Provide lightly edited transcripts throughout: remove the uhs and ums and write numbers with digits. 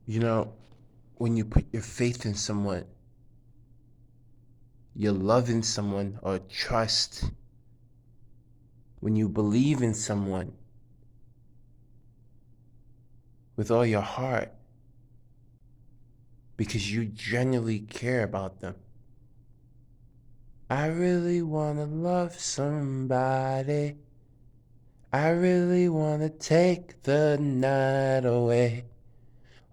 You know, when you put your faith in someone, your love in someone, or trust, when you believe in someone with all your heart because you genuinely care about them. I really wanna love somebody. I really wanna take the night away.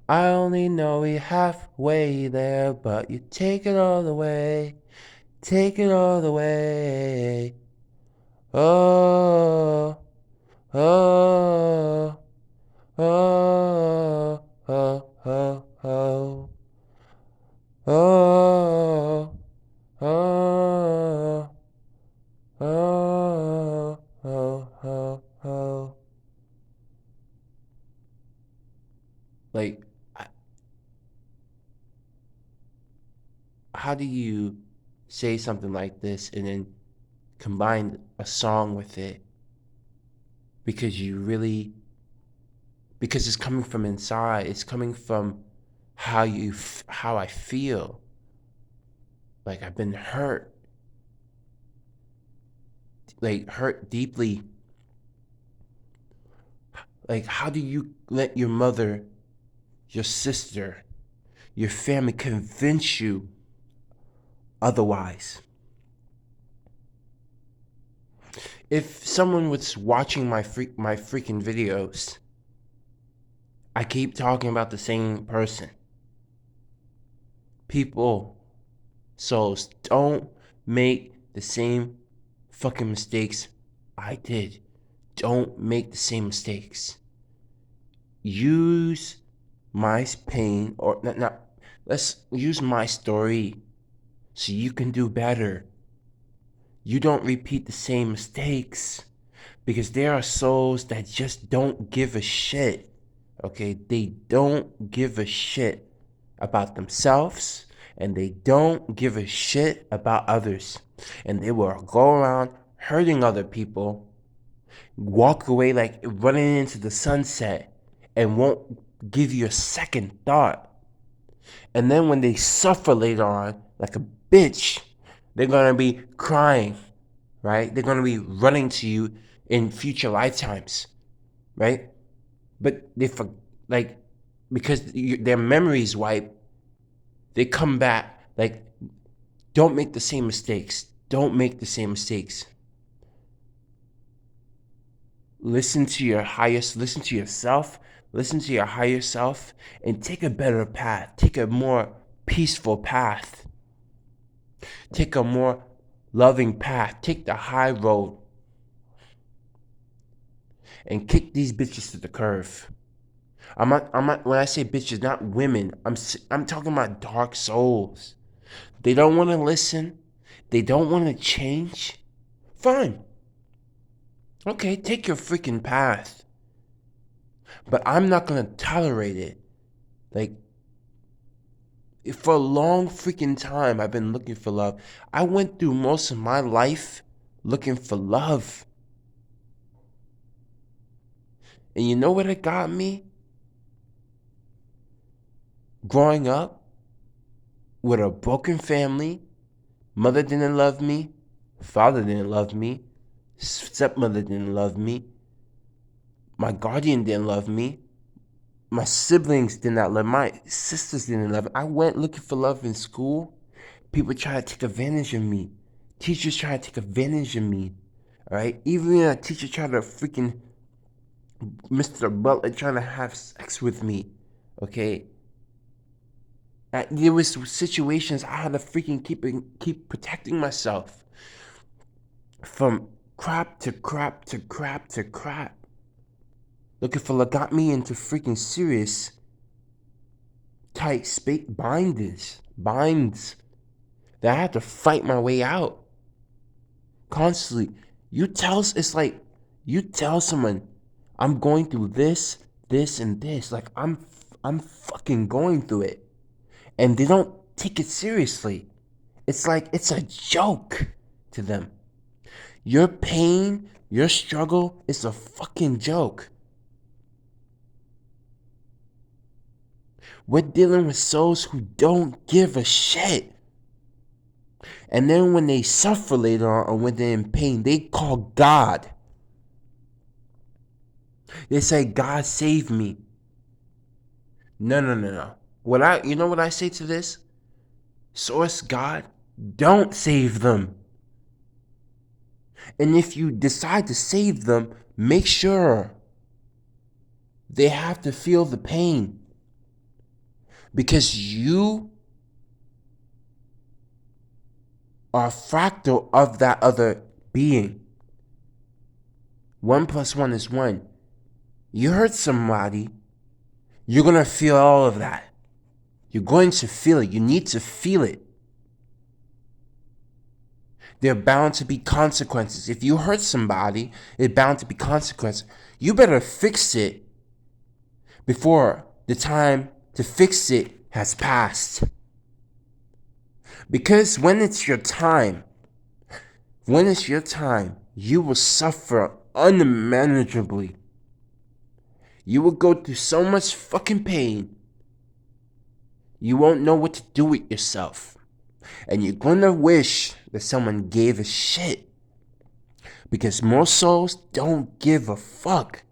I only know we halfway there, but you take it all the way. Take it all the way. Oh, oh, oh, oh, oh, oh, oh, oh, oh, oh, oh, oh. Like, how do you say something like this and then combine a song with it because because it's coming from inside. It's coming from how I feel. Like I've been hurt, like hurt deeply. Like how do you let your mother, your sister, your family convince you otherwise? If someone was watching my freaking videos, I keep talking about the same person. People, souls, don't make the same fucking mistakes I did. Don't make the same mistakes. Use my pain, or not, let's use my story so you can do better. You don't repeat the same mistakes because there are souls that just don't give a shit. Okay, they don't give a shit about themselves and they don't give a shit about others. And they will go around hurting other people, walk away like running into the sunset, and won't give you a second thought. And then when they suffer later on, like a bitch, they're gonna be crying, right? They're gonna be running to you in future lifetimes, right? But like, because their memories wipe, they come back. Like, don't make the same mistakes. Don't make the same mistakes. Listen to yourself, listen to your higher self, and take a better path. Take a more peaceful path. Take a more loving path. Take the high road and kick these bitches to the curve. I'm not, when I say bitches, not women. I'm talking about dark souls. They don't want to listen. They don't want to change. Fine. Okay, take your freaking path. But I'm not going to tolerate it. Like, for a long freaking time, I've been looking for love. I went through most of my life looking for love. And you know what it got me? Growing up with a broken family, mother didn't love me, father didn't love me, stepmother didn't love me, my guardian didn't love me, my siblings did not love me, my sisters didn't love me. I went looking for love in school. People try to take advantage of me. Teachers try to take advantage of me. All right? Even a teacher tried to freaking Mr. Butler trying to have sex with me. Okay? There was situations I had to freaking keep protecting myself from crap to crap to crap to crap. Looking for love got me into freaking serious tight binds that I had to fight my way out constantly. It's like you tell someone, I'm going through this, this, and this. Like I'm fucking going through it, and they don't take it seriously. It's like it's a joke to them. Your pain, your struggle is a fucking joke. We're dealing with souls who don't give a shit. And then when they suffer later on, or when they're in pain, they call God. They say, God save me. No, no, no, no. You know what I say to this? Source God, don't save them. And if you decide to save them, make sure they have to feel the pain. Because you are a fractal of that other being. 1 + 1 is 1. You hurt somebody, you're going to feel all of that. You're going to feel it. You need to feel it. There are bound to be consequences. If you hurt somebody, there's bound to be consequences. You better fix it before the time to fix it has passed. Because when it's your time, you will suffer unmanageably. You will go through so much fucking pain. You won't know what to do with yourself. And you're gonna wish that someone gave a shit. Because most souls don't give a fuck.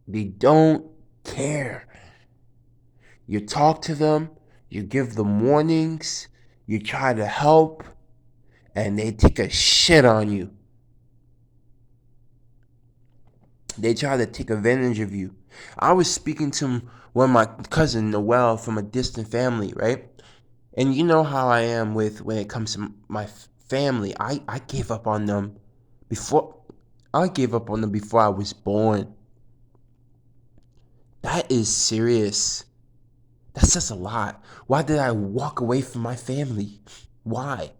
They don't care. You talk to them, you give them warnings, you try to help, and they take a shit on you. They try to take advantage of you. I was speaking to one of my cousin Noel from a distant family, right? And you know how I am when it comes to my family. I gave up on them before I was born. That is serious. That says a lot. Why did I walk away from my family? Why?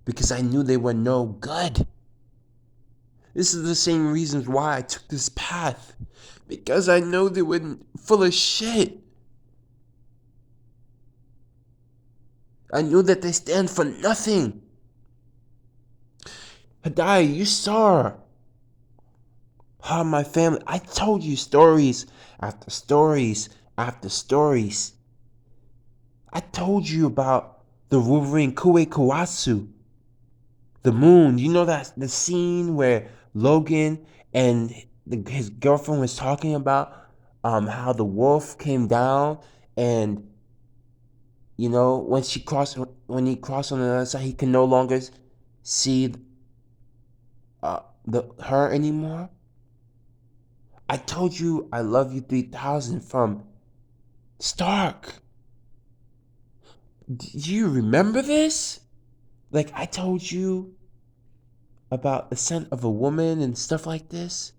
Because I knew they were no good. This is the same reasons why I took this path. Because I know they were full of shit. I knew that they stand for nothing. Hadai, you saw how my family... I told you stories after stories after stories. I told you about the Wolverine Kue Kawasu. The moon. You know that the scene where Logan and his girlfriend was talking about how the wolf came down, and you know when he crossed on the other side, he can no longer see her anymore. I told you I love you 3000 from Stark. Do you remember this? Like I told you about the scent of a woman and stuff like this.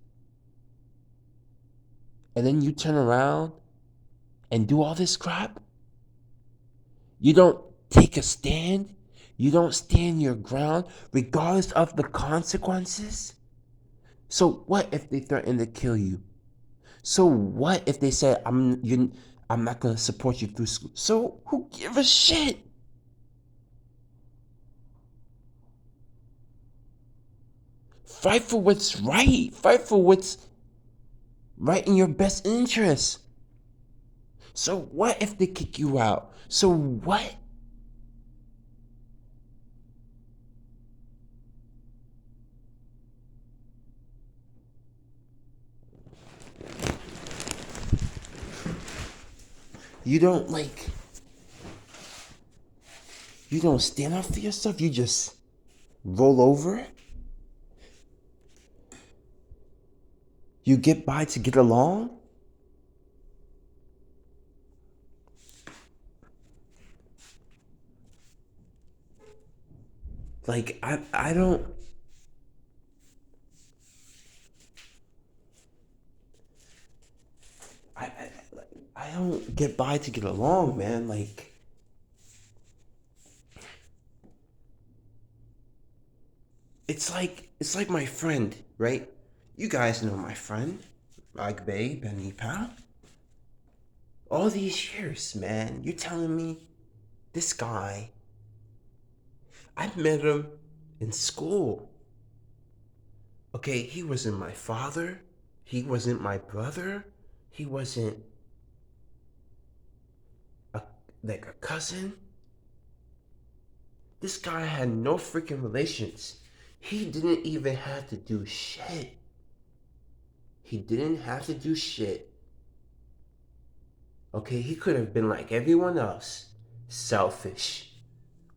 And then you turn around and do all this crap? You don't take a stand? You don't stand your ground regardless of the consequences? So what if they threaten to kill you? So what if they say, I'm not going to support you through school? So who gives a shit? Fight for what's right. Fight for what's right in your best interest. So what if they kick you out? So what? You don't stand up for yourself. You just roll over. You get by to get along. Like I don't. I don't get by to get along, man. Like, it's like my friend, right? You guys know my friend, like Babe and Ipa. All these years, man, you're telling me this guy, I met him in school. Okay, he wasn't my father. He wasn't my brother. He wasn't like a cousin. This guy had no freaking relations. He didn't even have to do shit. He didn't have to do shit. Okay, he could have been like everyone else, selfish,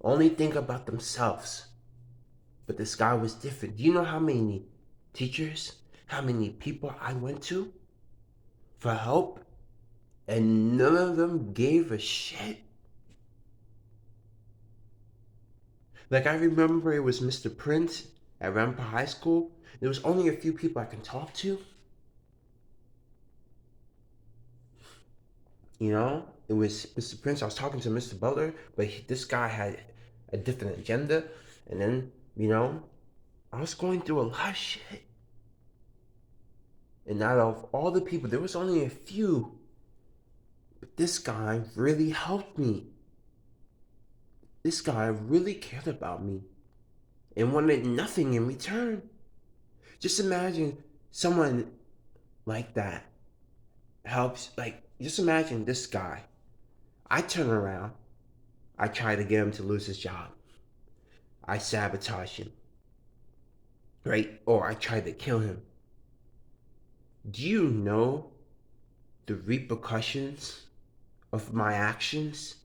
only think about themselves. But this guy was different. Do you know how many teachers, how many people I went to for help, and none of them gave a shit? Like, I remember it was Mr. Prince at Rampa High School. There was only a few people I can talk to. You know, it was Mr. Prince. I was talking to Mr. Butler, but this guy had a different agenda. And then, I was going through a lot of shit. And out of all the people, there was only a few. But this guy really helped me. This guy really cared about me and wanted nothing in return. Just imagine someone like that helps. Like, just imagine this guy. I turn around. I try to get him to lose his job. I sabotage him. Right? Or I try to kill him. Do you know the repercussions of my actions?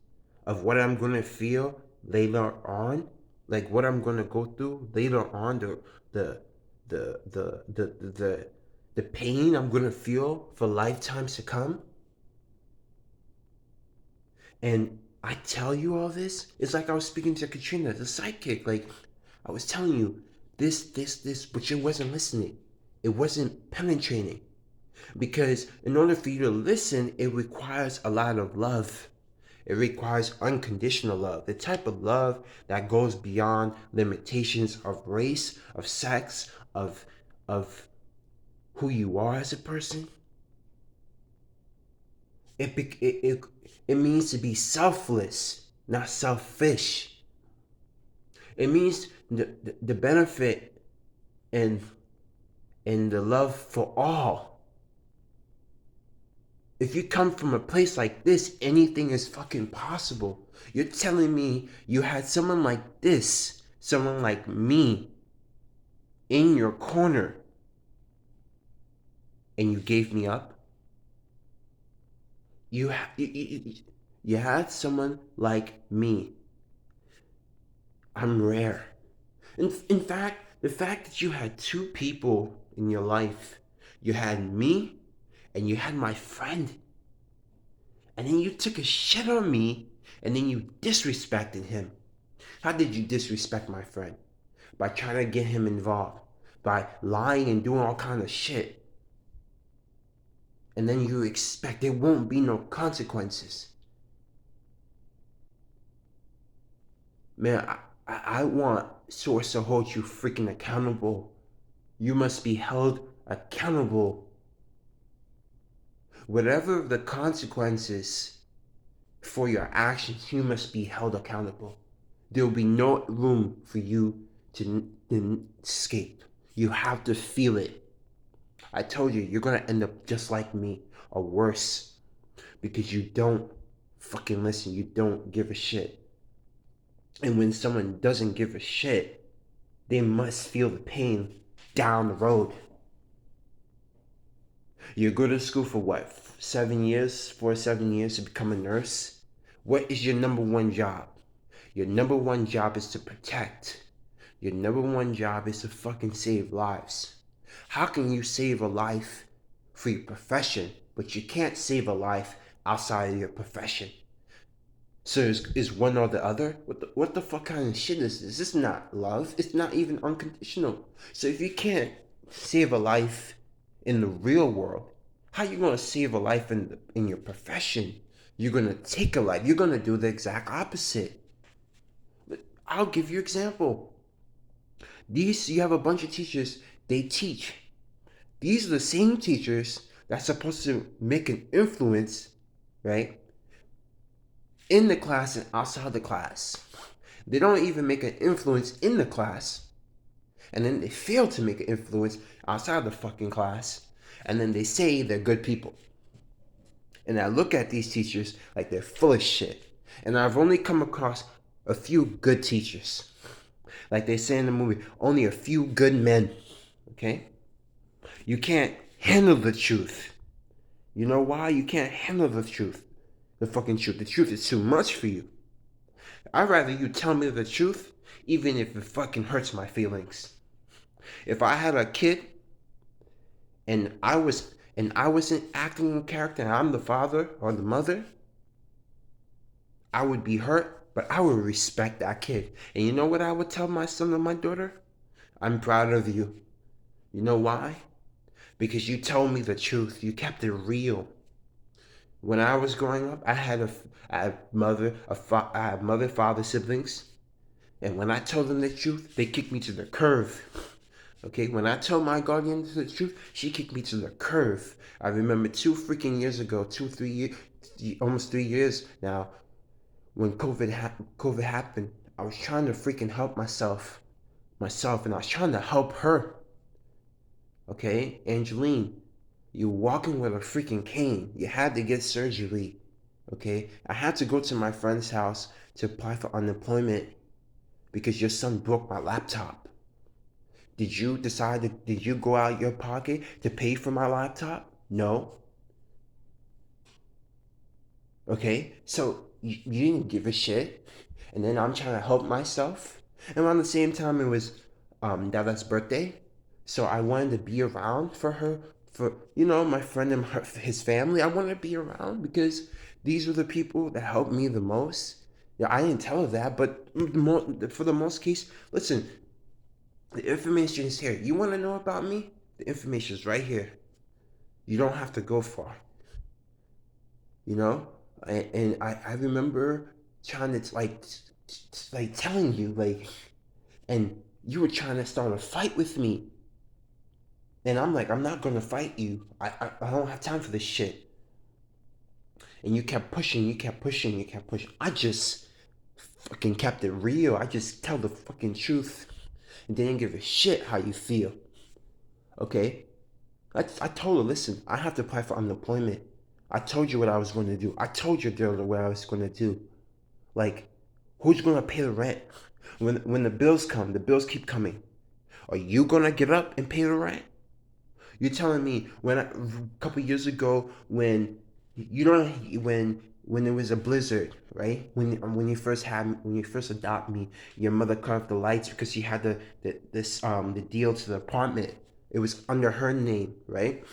Of what I'm gonna feel later on? Like what I'm gonna go through later on, the pain I'm gonna feel for lifetimes to come? And I tell you all this, it's like I was speaking to Katrina, the psychic. Like, I was telling you this, but you wasn't listening. It wasn't penetrating. Because in order for you to listen, it requires a lot of love. It requires unconditional love, the type of love that goes beyond limitations of race, of sex, of who you are as a person. It means to be selfless, not selfish. It means the benefit and the love for all. If you come from a place like this, anything is fucking possible. You're telling me you had someone like this, someone like me, in your corner, and you gave me up? You had someone like me. I'm rare. In fact, the fact that you had two people in your life, you had me and you had my friend, and then you took a shit on me and then you disrespected him. How did you disrespect my friend? By trying to get him involved, by lying and doing all kind of shit. And then you expect there won't be no consequences. Man, I want Source to hold you freaking accountable. You must be held accountable. Whatever the consequences for your actions, you must be held accountable. There will be no room for you to escape. You have to feel it. I told you, you're gonna end up just like me, or worse, because you don't fucking listen. You don't give a shit. And when someone doesn't give a shit, they must feel the pain down the road. You go to school for what, 7 years, 4 or 7 years to become a nurse? What is your number one job? Your number one job is to protect. Your number one job is to fucking save lives. How can you save a life for your profession, but you can't save a life outside of your profession? So is one or the other? What the fuck kind of shit is this? This is not love. It's not even unconditional. So if you can't save a life in the real world, how you gonna save a life in your profession? You're gonna take a life. You're gonna do the exact opposite. I'll give you an example. You have a bunch of teachers, they teach. These are the same teachers that's supposed to make an influence, right? In the class and outside the class. They don't even make an influence in the class. And then they fail to make an influence outside the fucking class. And then they say they're good people. And I look at these teachers like they're full of shit. And I've only come across a few good teachers. Like they say in the movie, only a few good men. Okay? You can't handle the truth. You know why? You can't handle the truth. The fucking truth. The truth is too much for you. I'd rather you tell me the truth, even if it fucking hurts my feelings. If I had a kid and I wasn't acting a character and I'm the father or the mother, I would be hurt, but I would respect that kid. And you know what I would tell my son or my daughter? I'm proud of you. You know why? Because you told me the truth. You kept it real. When I was growing up, I had I had mother, father, siblings, and when I told them the truth, they kicked me to the curb. Okay, when I told my guardian the truth, she kicked me to the curb. I remember 2 freaking years ago, 3 years, almost 3 years now, when COVID happened. I was trying to freaking help myself, and I was trying to help her. Okay, Angeline, you're walking with a freaking cane. You had to get surgery. Okay, I had to go to my friend's house to apply for unemployment because your son broke my laptop. Did you go out your pocket to pay for my laptop? No. Okay, so you didn't give a shit. And then I'm trying to help myself. And around the same time, it was Dada's birthday. So I wanted to be around for her, for, my friend and his family. I wanted to be around because these were the people that helped me the most. Yeah, I didn't tell her that, but for the most case, listen, the information is here. You want to know about me? The information is right here. You don't have to go far, you know? And I remember trying to, like telling you, like, and you were trying to start a fight with me. And I'm like, I'm not going to fight you. I don't have time for this shit. And you kept pushing, you kept pushing, you kept pushing. I just fucking kept it real. I just tell the fucking truth and didn't give a shit how you feel. Okay? I told her, listen, I have to apply for unemployment. I told you what I was going to do. I told your daughter what I was going to do. Like, who's going to pay the rent? When the bills come, the bills keep coming. Are you going to get up and pay the rent? You're telling me a couple years ago when there was a blizzard, right? When you first adopt me, your mother cut off the lights because she had the deal to the apartment. It was under her name, right?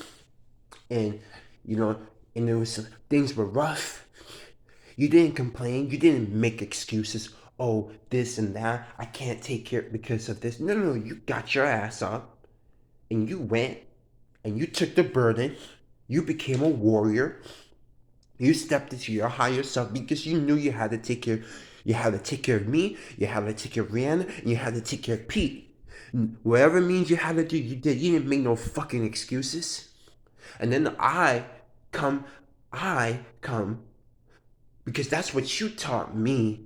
And you know, and there was things were rough. You didn't complain. You didn't make excuses. Oh, this and that. I can't take care because of this. No, no, no. You got your ass up and you went and you took the burden. You became a warrior. You stepped into your higher self because you knew you had to take care. You had to take care of me. You had to take care of Rihanna. And you had to take care of Pete. Whatever means you had to do, you did. You didn't make no fucking excuses. And then I come because that's what you taught me.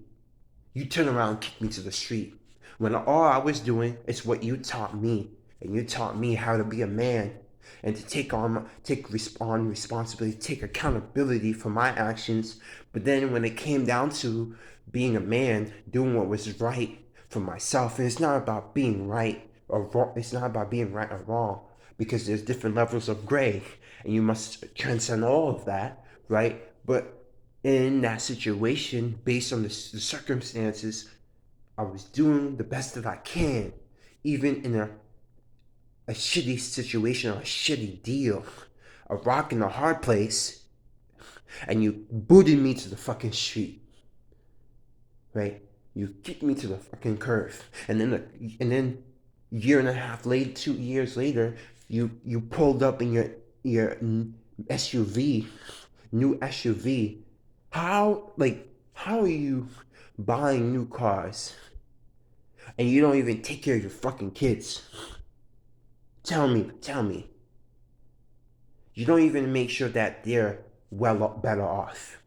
You turn around and kick me to the street. When all I was doing is what you taught me. And you taught me how to be a man and to take responsibility, take accountability for my actions. But then when it came down to being a man, doing what was right for myself, and it's not about being right or wrong. It's not about being right or wrong because there's different levels of gray, and you must transcend all of that, right? But in that situation, based on the circumstances, I was doing the best that I can, even in a shitty situation or a shitty deal, a rock in a hard place, and you booted me to the fucking street, right? You kicked me to the fucking curve, and then year and a half later, 2 years later, you pulled up in your SUV, new SUV. How are you buying new cars and you don't even take care of your fucking kids? Tell me. You don't even make sure that they're better off.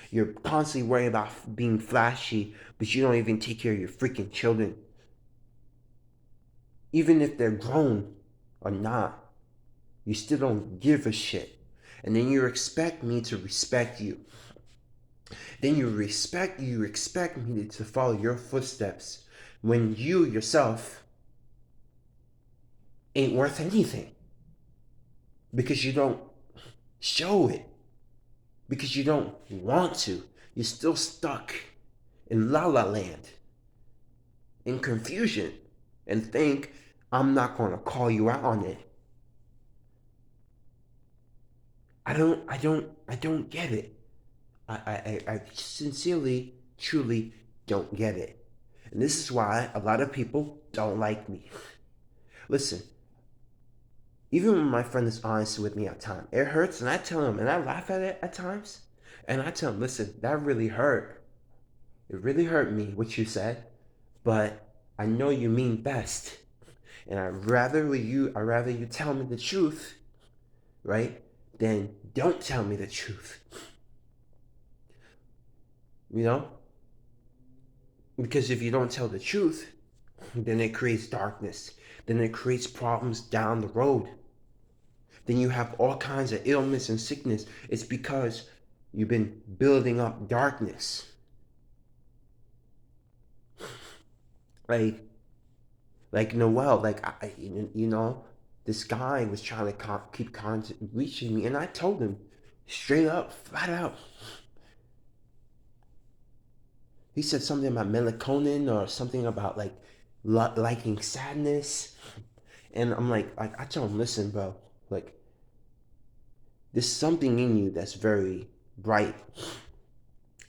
You're constantly worried about being flashy, but you don't even take care of your freaking children. Even if they're grown or not, you still don't give a shit. And then you expect me to respect you. Then you expect me to follow your footsteps when you yourself ain't worth anything because you don't show it, because you don't want to. You're still stuck in la la land, in confusion, and think I'm not going to call you out on it. I don't get it. I sincerely, truly don't get it. And this is why a lot of people don't like me. Listen, even when my friend is honest with me at times, it hurts, and I tell him, and I laugh at it at times, and I tell him, listen, that really hurt. It really hurt me what you said, but I know you mean best, and I'd rather you tell me the truth, right? Than don't tell me the truth. You know, because if you don't tell the truth, then it creates darkness. Then it creates problems down the road. Then you have all kinds of illness and sickness. It's because you've been building up darkness. Like, like Noel, this guy was trying to keep reaching me, and I told him straight up, flat out. He said something about melatonin or something about like liking sadness, and I'm like I told him, listen, bro, like there's something in you that's very bright,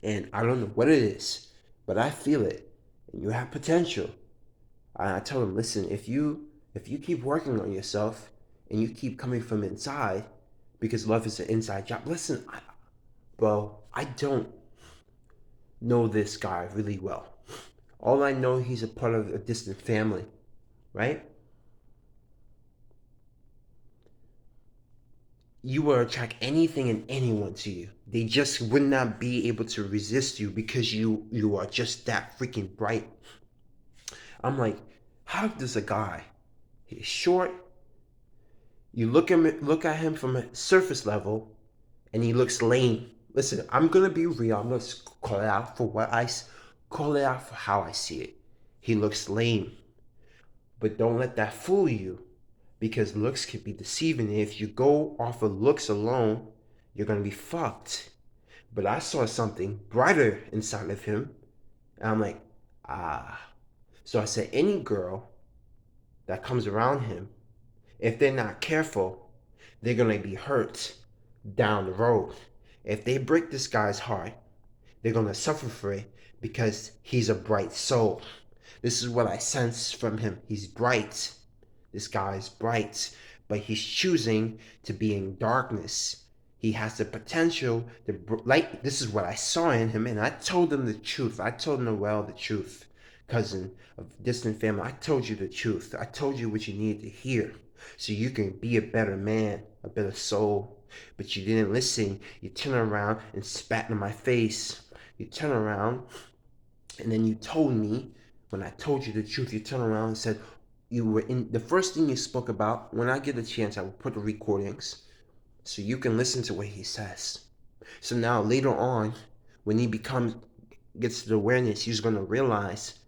and I don't know what it is, but I feel it, and you have potential. I told him, listen, if you keep working on yourself and you keep coming from inside, because love is an inside job. Listen, bro, I don't know this guy really well. All I know, he's a part of a distant family, right? You will attract anything and anyone to you. They just would not be able to resist you because you are just that freaking bright. I'm like, how does a guy, he's short, you look at him from a surface level, and he looks lame. Listen, I'm gonna be real. I'm gonna call it out for call it out for how I see it. He looks lame, but don't let that fool you, because looks can be deceiving. And if you go off of looks alone, you're gonna be fucked. But I saw something brighter inside of him, and I'm like, ah. So I said, any girl that comes around him, if they're not careful, they're gonna be hurt down the road. If they break this guy's heart, they're gonna suffer for it because he's a bright soul. This is what I sense from him. He's bright. This guy is bright, but he's choosing to be in darkness. He has the potential to like. This is what I saw in him, and I told him the truth. I told Noel the truth, cousin of distant family. I told you the truth. I told you what you needed to hear, so you can be a better man, a better soul. But you didn't listen. You turn around and spat in my face. You turn around, and then you told me, when I told you the truth, you turn around and said, you were in the first thing you spoke about. When I get a chance, I will put the recordings so you can listen to what he says. So now later on, when he gets the awareness, he's going to realize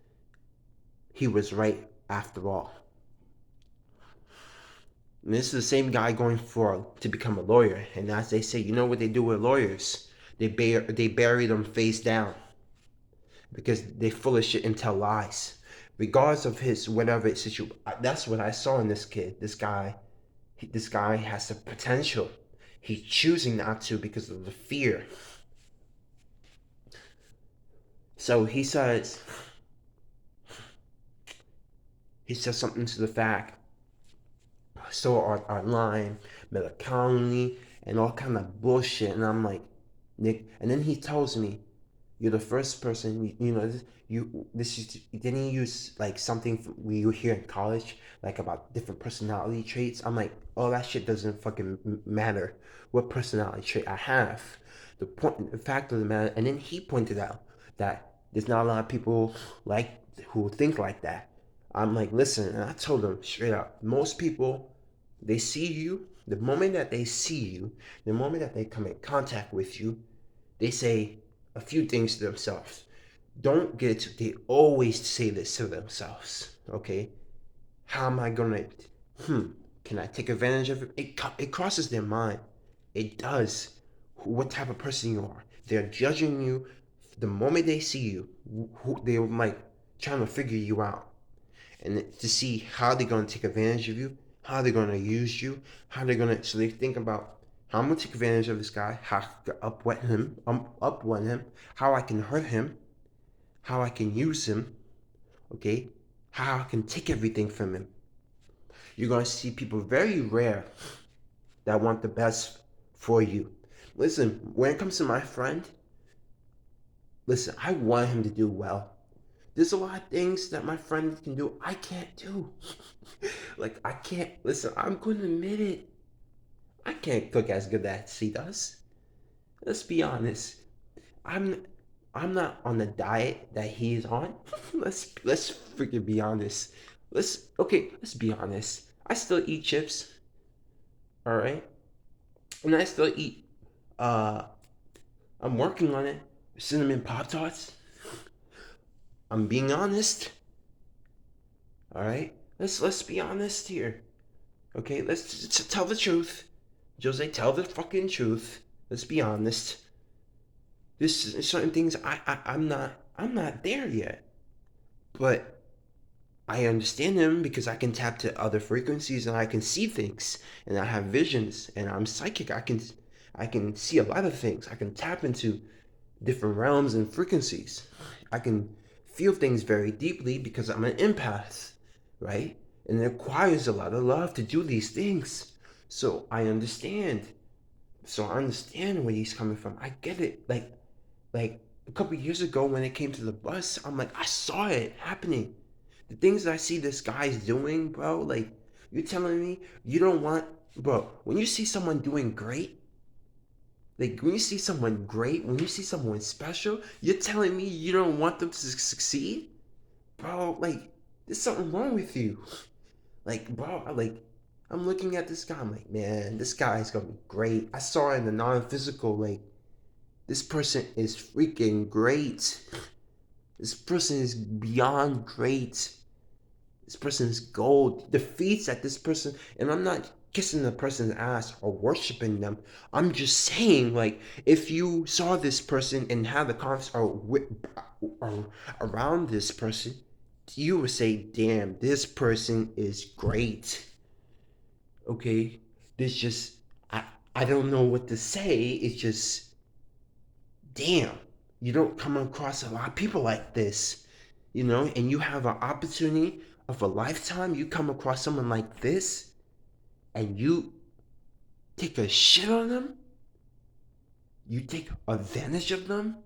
he was right after all. And this is the same guy going to become a lawyer. And as they say, you know what they do with lawyers? They bury them face down because they full of shit and tell lies. Regardless of his whatever situation, that's what I saw in this kid. This guy has the potential. He's choosing not to because of the fear. So he says something to the fact. So online, melatonin, and all kind of bullshit, and I'm like, Nick. And then he tells me, you're the first person, didn't you use like something we hear in college, like about different personality traits? I'm like, oh, that shit doesn't fucking matter what personality trait I have. The fact of the matter, and then he pointed out that there's not a lot of people like who think like that. I'm like, listen, and I told him straight up, most people, they see you, the moment that they come in contact with you, they say, a few things to themselves. Don't get it. They always say this to themselves. Okay, how am I gonna? Can I take advantage of it? It crosses their mind. It does. What type of person you are. They're judging you the moment they see you. They're like trying to figure you out and to see how they're gonna take advantage of you, how they're gonna use you, how they're gonna. So they think about how I'm gonna take advantage of this guy, how to upwet him, how I can hurt him, how I can use him, okay, how I can take everything from him. You're gonna see people very rare that want the best for you. Listen, when it comes to my friend, listen, I want him to do well. There's a lot of things that my friend can do I can't do. Like I can't listen, I'm gonna admit it. I can't cook as good as he does. Let's be honest. I'm I'm not on the diet that he's on. Let's freaking be honest. Let's be honest. I still eat chips, alright? And I still eat uh I'm working on it. Cinnamon Pop Tarts. I'm being honest. Alright? Let's be honest here. Okay, let's tell the truth. Jose, tell the fucking truth. Let's be honest. There's certain things I'm not there yet. But I understand him because I can tap to other frequencies and I can see things and I have visions and I'm psychic. I can see a lot of things. I can tap into different realms and frequencies. I can feel things very deeply because I'm an empath, right? And it requires a lot of love to do these things. So I understand. So I understand where he's coming from. I get it. Like a couple years ago when it came to the bus, I'm like, I saw it happening. The things that I see this guy's doing, bro, like you're telling me you don't want, bro, when you see someone doing great, like when you see someone great, when you see someone special, you're telling me you don't want them to succeed? Bro, like there's something wrong with you. Like, bro, I'm looking at this guy, I'm like, man, this guy's gonna be great. I saw it in the non-physical, like, this person is freaking great. This person is beyond great. This person is gold. The feats that this person, and I'm not kissing the person's ass or worshiping them. I'm just saying, like, if you saw this person and had the confidence or around this person, you would say, damn, this person is great. Okay? There's just, I don't know what to say. It's just, damn, you don't come across a lot of people like this, and you have an opportunity of a lifetime. You come across someone like this and you take a shit on them, you take advantage of them,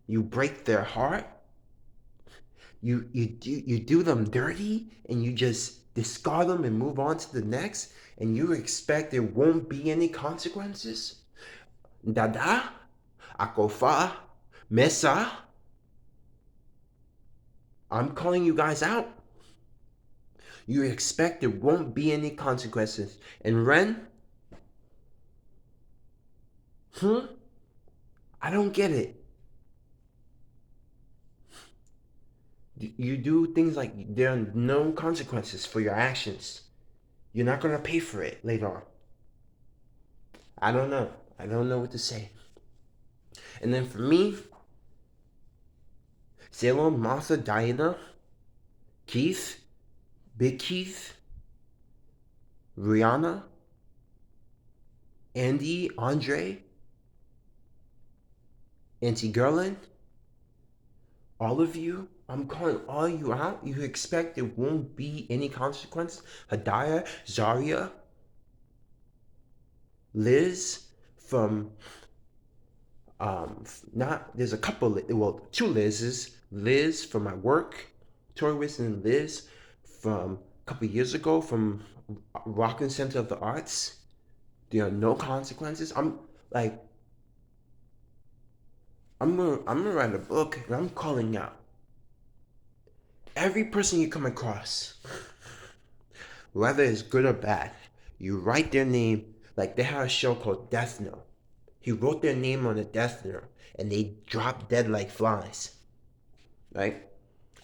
you break their heart, you do them dirty and you just discard them and move on to the next, and you expect there won't be any consequences. Dada, Akofa, Mesa, I'm calling you guys out. You expect there won't be any consequences. And Ren, I don't get it. You do things like there are no consequences for your actions. You're not gonna pay for it later on. I don't know. I don't know what to say. And then for me, Salem, Martha, Diana, Keith, Big Keith, Rihanna, Andy, Andre, Auntie Gerlin, all of you, I'm calling all you out. You expect there won't be any consequence. Hadaya, Zaria, Liz from not there's a couple, well, two Liz's. Liz from my work, Tori Wilson, and Liz from a couple years ago from Rockin' Center of the Arts. There are no consequences. Like I'm gonna write a book and I'm calling out every person you come across, whether it's good or bad. You write their name. Like they have a show called Death Note. He wrote their name on the death note and they dropped dead like flies. Right?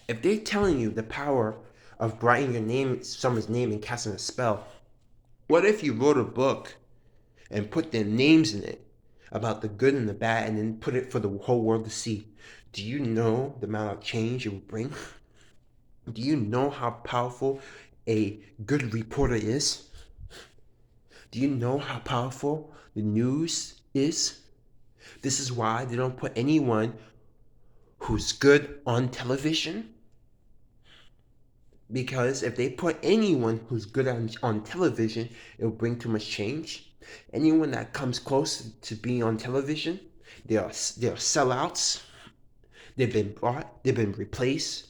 If they're telling you the power of writing your name, someone's name, and casting a spell, what if you wrote a book and put their names in it about the good and the bad and then put it for the whole world to see? Do you know the amount of change it would bring? Do you know how powerful a good reporter is? Do you know how powerful the news is? This is why they don't put anyone who's good on television. Because if they put anyone who's good on television, it will bring too much change. Anyone that comes close to being on television, they're sellouts. They've been bought, they've been replaced,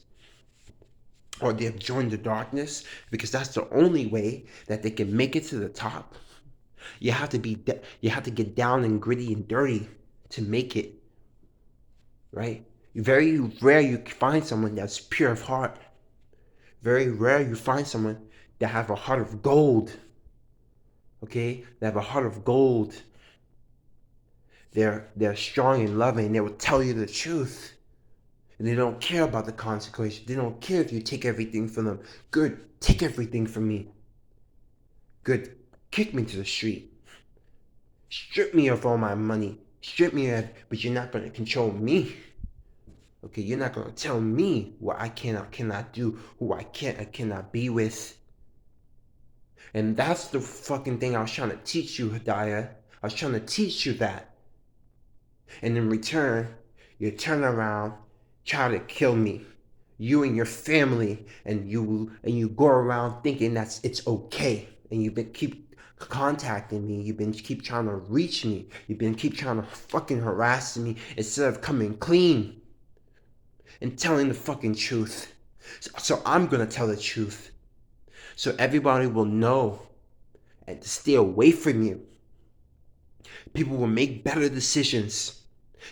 or they've joined the darkness, because that's the only way that they can make it to the top. You have to get down and gritty and dirty to make it, right? Very rare you find someone that's pure of heart. Very rare you find someone that have a heart of gold. Okay? They have a heart of gold. They're strong and loving. They will tell you the truth. And they don't care about the consequences. They don't care if you take everything from them. Good, take everything from me. Good, kick me to the street. Strip me of all my money. Strip me of, but you're not going to control me. Okay, you're not going to tell me what I can or cannot do, who I can or cannot be with. And that's the fucking thing I was trying to teach you, Hidayah. I was trying to teach you that. And in return, you turn around, try to kill me. You and your family, and you go around thinking it's okay. And you've been keep contacting me. You've been keep trying to reach me. You've been keep trying to fucking harass me instead of coming clean and telling the fucking truth. So I'm gonna tell the truth, so everybody will know and to stay away from you. People will make better decisions.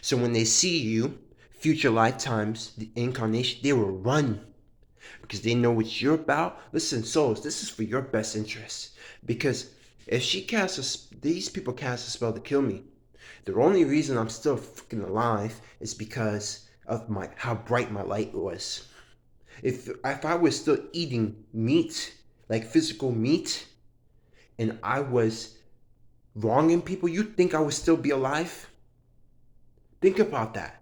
So when they see you, future lifetimes, the incarnation, they will run because they know what you're about. Listen, souls, this is for your best interest. Because if these people cast a spell to kill me, the only reason I'm still fucking alive is because of how bright my light was. If I was still eating meat, like physical meat, and I was wronging people, you'd think I would still be alive? Think about that.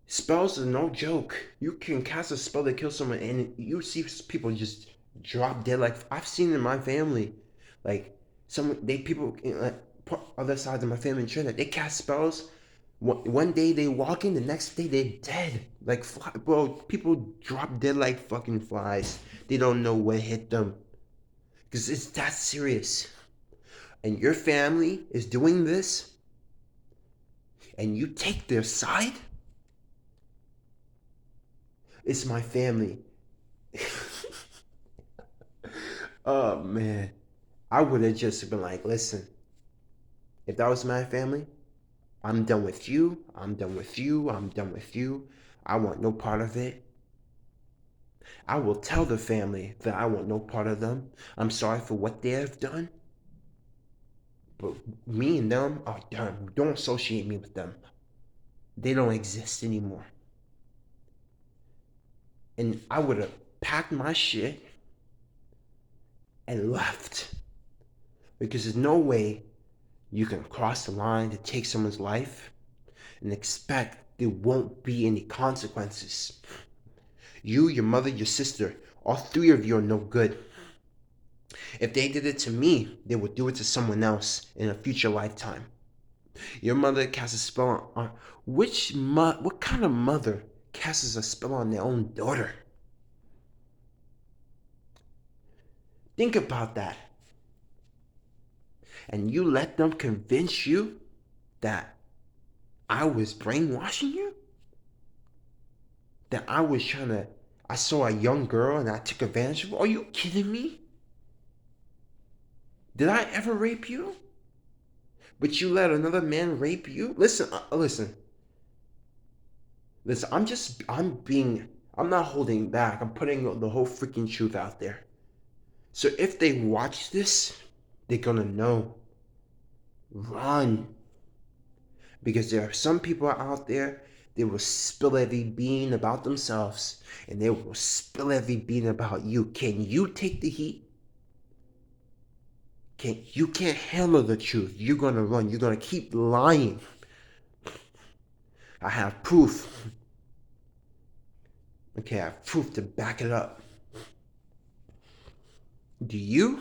Spells are no joke. You can cast a spell to kill someone and you see people just drop dead. Like I've seen in my family, like people like other sides of my family in Trinidad, they cast spells. One day they walk in, the next day they're dead. Like bro, people drop dead like fucking flies. They don't know what hit them, because it's that serious. And your family is doing this, and you take their side. It's my family. Oh man, I would have just been like, listen, if that was my family, I'm done with you. I'm done with you. I'm done with you. I want no part of it. I will tell the family that I want no part of them. I'm sorry for what they have done. But me and them are done. Don't associate me with them. They don't exist anymore. And I would have packed my shit and left. Because there's no way you can cross the line to take someone's life and expect there won't be any consequences. You, your mother, your sister, all three of you are no good. If they did it to me, they would do it to someone else in a future lifetime. Your mother casts a spell on what kind of mother casts a spell on their own daughter? Think about that. And you let them convince you that I was brainwashing you? That I saw a young girl and I took advantage of her? Are you kidding me? Did I ever rape you? But you let another man rape you? Listen. I'm not holding back. I'm putting the whole freaking truth out there. So if they watch this, they're gonna know. Run. Because there are some people out there, they will spill every bean about themselves and they will spill every bean about you. Can you take the heat? You can't handle the truth. You're gonna run. You're gonna keep lying. I have proof. Okay, I have proof to back it up. Do you?